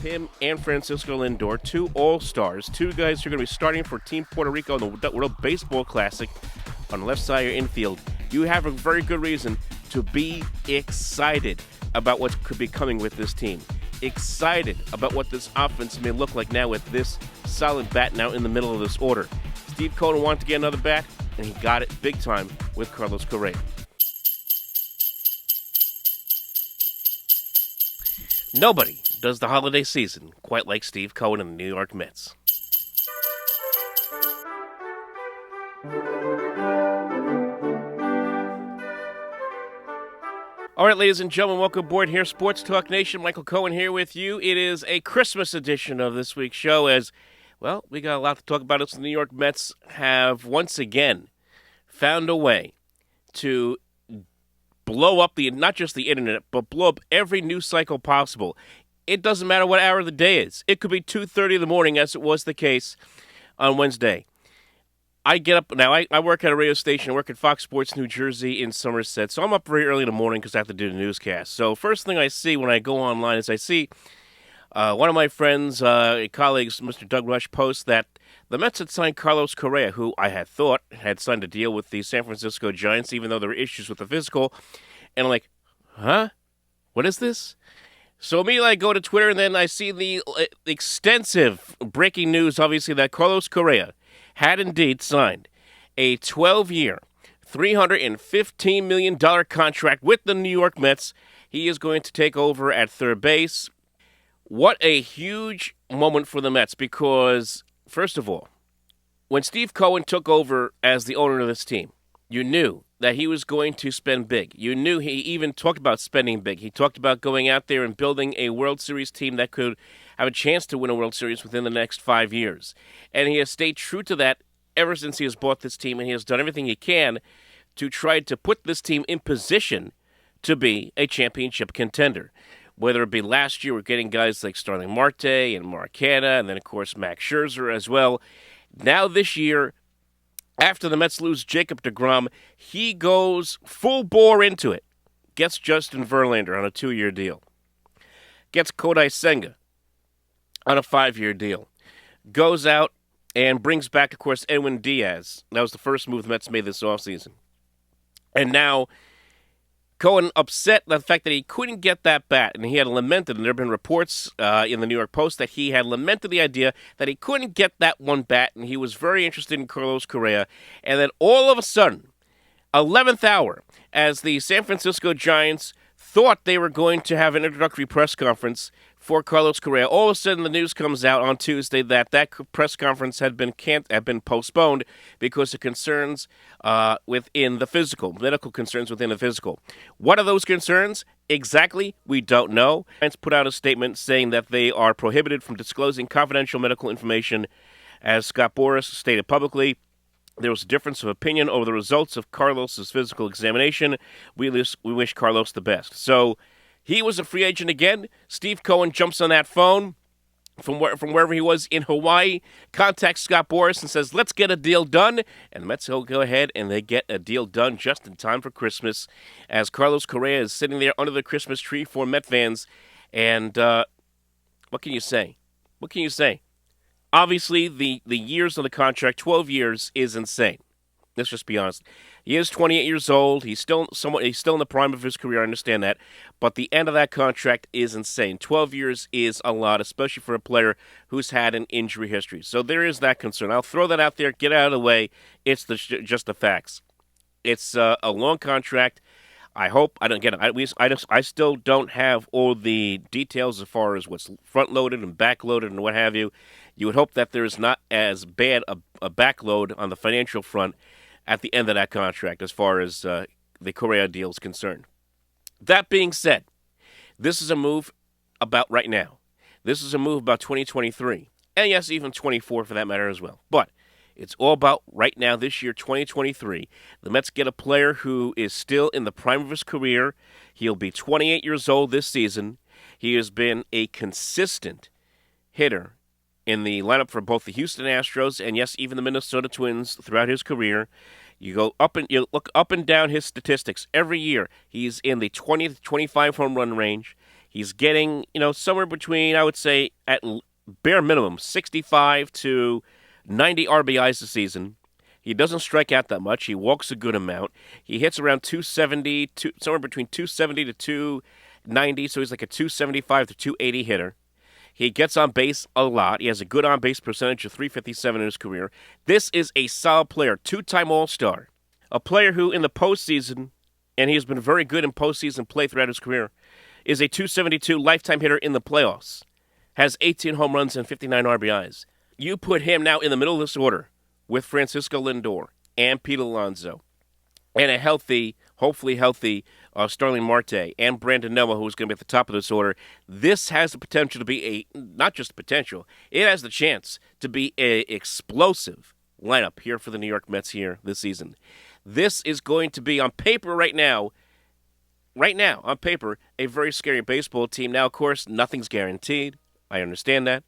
him and Francisco Lindor, two all-stars, two guys who are going to be starting for Team Puerto Rico in the World Baseball Classic on the left side of your infield. You have a very good reason to be excited about what could be coming with this team. Excited about what this offense may look like now with this solid bat now in the middle of this order. Steve Cohen wanted to get another bat, and he got it big time with Carlos Correa. Nobody does the holiday season quite like Steve Cohen and the New York Mets. All right, ladies and gentlemen, welcome aboard here, Sports Talk Nation. Michael Cohen here with you. It is a Christmas edition of this week's show as, well, we got a lot to talk about. The New York Mets have once again found a way to blow up not just the internet, but blow up every news cycle possible. It doesn't matter what hour of the day is. It could be 2:30 in the morning, as it was the case on Wednesday. I get up now. I work at a radio station. I work at Fox Sports New Jersey in Somerset, so I'm up very early in the morning because I have to do the newscast. So first thing I see when I go online is I see one of my friends, colleagues, Mr. Doug Rush, post that the Mets had signed Carlos Correa, who I had thought had signed a deal with the San Francisco Giants, even though there were issues with the physical. And I'm like, huh? What is this? So immediately I go to Twitter, and then I see the extensive breaking news, obviously, that Carlos Correa had indeed signed a 12-year, $315 million contract with the New York Mets. He is going to take over at third base. What a huge moment for the Mets because, first of all, when Steve Cohen took over as the owner of this team, you knew that he was going to spend big. You knew he even talked about spending big. He talked about going out there and building a World Series team that could have a chance to win a World Series within the next 5 years. And he has stayed true to that ever since he has bought this team, and he has done everything he can to try to put this team in position to be a championship contender. Whether it be last year, we're getting guys like Starling Marte and Mark Hanna, and then, of course, Max Scherzer as well. Now this year, after the Mets lose Jacob deGrom, he goes full bore into it. Gets Justin Verlander on a 2-year deal. Gets Kodai Senga on a 5-year deal. Goes out and brings back, of course, Edwin Diaz. That was the first move the Mets made this offseason. And now Cohen upset the fact that he couldn't get that bat, and he had lamented, and there have been reports in the New York Post that he had lamented the idea that he couldn't get that one bat, and he was very interested in Carlos Correa. And then all of a sudden, 11th hour, as the San Francisco Giants thought they were going to have an introductory press conference for Carlos Correa, all of a sudden the news comes out on Tuesday that press conference had been postponed because of concerns within the physical, medical concerns within the physical. What are those concerns? Exactly, we don't know. Giants put out a statement saying that they are prohibited from disclosing confidential medical information. As Scott Boras stated publicly, there was a difference of opinion over the results of Carlos's physical examination. We wish Carlos the best. So he was a free agent again. Steve Cohen jumps on that phone from wherever he was in Hawaii, contacts Scott Boras and says, let's get a deal done. And the Mets will go ahead and they get a deal done just in time for Christmas as Carlos Correa is sitting there under the Christmas tree for Met fans. And what can you say? What can you say? Obviously, the years of the contract, 12 years, is insane. Let's just be honest. He is 28 years old. He's still in the prime of his career. I understand that. But the end of that contract is insane. 12 years is a lot, especially for a player who's had an injury history. So there is that concern. I'll throw that out there. Get out of the way. It's just the facts. It's a long contract. I hope I don't get it. I still don't have all the details as far as what's front loaded and back loaded and what have you. You would hope that there is not as bad a backload on the financial front at the end of that contract as far as the Correa deal is concerned. That being said, this is a move about right now. This is a move about 2023. And yes, even 24 for that matter as well. But it's all about right now, this year, 2023. The Mets get a player who is still in the prime of his career. He'll be 28 years old this season. He has been a consistent hitter in the lineup for both the Houston Astros and, yes, even the Minnesota Twins throughout his career. You look up and down his statistics every year. He's in the 20 to 25 home run range. He's getting, somewhere between, I would say, at bare minimum, 65 to 90 RBIs a season. He doesn't strike out that much. He walks a good amount. He hits around 270, somewhere between 270 to 290, so he's like a 275 to 280 hitter. He gets on base a lot. He has a good on-base percentage of .357 in his career. This is a solid player, two-time All-Star, a player who in the postseason, and he has been very good in postseason play throughout his career, is a .272 lifetime hitter in the playoffs, has 18 home runs and 59 RBIs. You put him now in the middle of this order with Francisco Lindor and Pete Alonso and a healthy, hopefully healthy, Starling Marte and Brandon Noah, who's going to be at the top of this order. This has the potential to be not just the potential, it has the chance to be an explosive lineup here for the New York Mets here this season. This is going to be, on paper right now, on paper, a very scary baseball team. Now, of course, nothing's guaranteed. I understand that.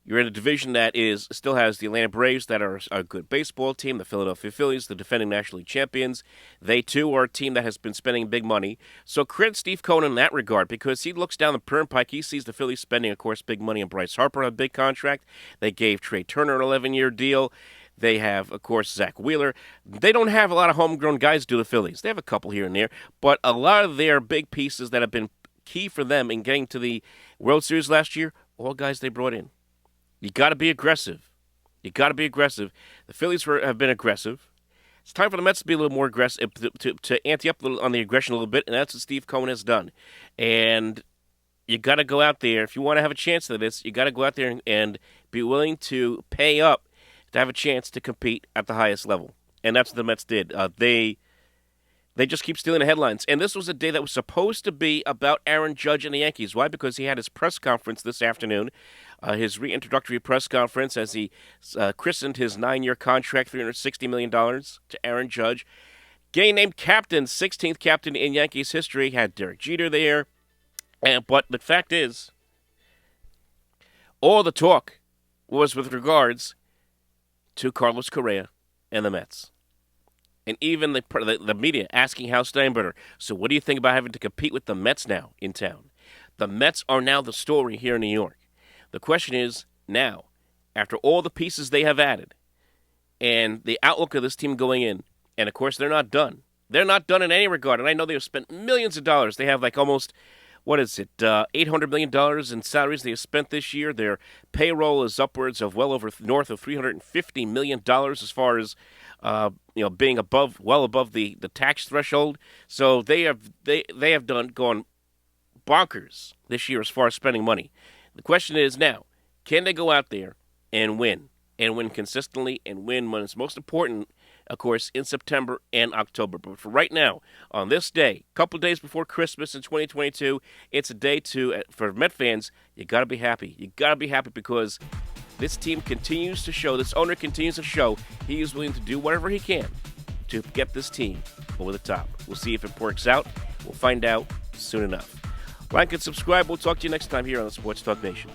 You're in a division that still has the Atlanta Braves that are a good baseball team, the Philadelphia Phillies, the defending National League champions. They, too, are a team that has been spending big money. So credit Steve Cohen in that regard, because he looks down the turnpike. He sees the Phillies spending, of course, big money on Bryce Harper on a big contract. They gave Trey Turner an 11-year deal. They have, of course, Zach Wheeler. They don't have a lot of homegrown guys, do the Phillies. They have a couple here and there, but a lot of their big pieces that have been key for them in getting to the World Series last year, all guys they brought in. You got to be aggressive. The Phillies have been aggressive. It's time for the Mets to be a little more aggressive, to ante up on the aggression a little bit, and that's what Steve Cohen has done. And you got to go out there. If you want to have a chance at this, you got to go out there and be willing to pay up to have a chance to compete at the highest level. And that's what the Mets did. They just keep stealing the headlines. And this was a day that was supposed to be about Aaron Judge and the Yankees. Why? Because he had his press conference this afternoon, his reintroductory press conference as he christened his 9-year contract, $360 million to Aaron Judge. Getting named captain, 16th captain in Yankees history, had Derek Jeter there. But the fact is, all the talk was with regards to Carlos Correa and the Mets. And even the media asking Hal Steinbrenner, so what do you think about having to compete with the Mets now in town? The Mets are now the story here in New York. The question is, now, after all the pieces they have added, and the outlook of this team going in, and of course they're not done. They're not done in any regard, and I know they have spent millions of dollars. They have like almost, $800 million in salaries they have spent this year. Their payroll is upwards of north of $350 million as far as being well above the tax threshold. So they have gone bonkers this year as far as spending money. The question is now, can they go out there and win consistently and win when it's most important, of course, in September and October. But for right now, on this day, a couple of days before Christmas in 2022, it's a day for Met fans, you got to be happy. You got to be happy because this team continues to show, this owner continues to show he is willing to do whatever he can to get this team over the top. We'll see if it works out. We'll find out soon enough. Like and subscribe. We'll talk to you next time here on the Sports Talk Nation.